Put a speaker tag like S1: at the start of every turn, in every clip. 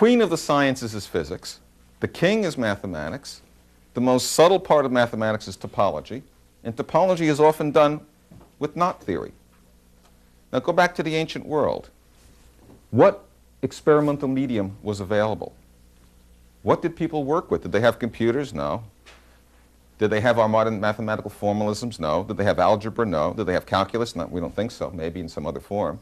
S1: queen of the sciences is physics. The king is mathematics. The most subtle part of mathematics is topology. And topology is often done with knot theory. Now go back to the ancient world. What experimental medium was available? What did people work with? Did they have computers? No. Did they have our modern mathematical formalisms? No. Did they have algebra? No. Did they have calculus? No, we don't think so. Maybe in some other form.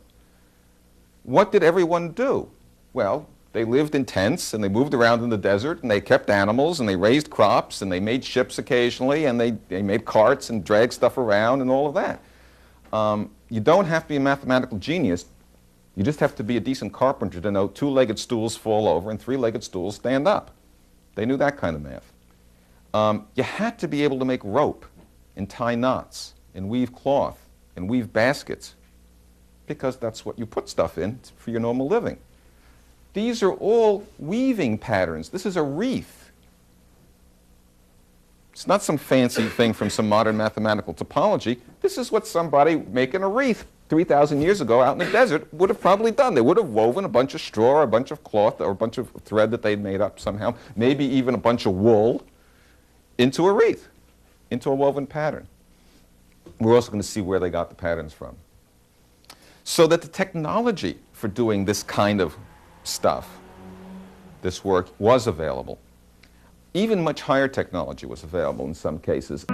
S1: What did everyone do? Well, they lived in tents, and they moved around in the desert, and they kept animals, and they raised crops, and they made ships occasionally, and they made carts and dragged stuff around and all of that. You don't have to be a mathematical genius. You just have to be a decent carpenter to know two-legged stools fall over and three-legged stools stand up. They knew that kind of math. You had to be able to make rope and tie knots and weave cloth and weave baskets, because that's what you put stuff in for your normal living. These are all weaving patterns. This is a wreath. It's not some fancy thing from some modern mathematical topology. This is what somebody making a wreath 3,000 years ago out in the desert would have probably done. They would have woven a bunch of straw or a bunch of cloth or a bunch of thread that they'd made up somehow, maybe even a bunch of wool, into a wreath, into a woven pattern. We're also going to see where they got the patterns from. So that the technology for doing this kind of stuff, this work, was available. Even much higher technology was available in some cases.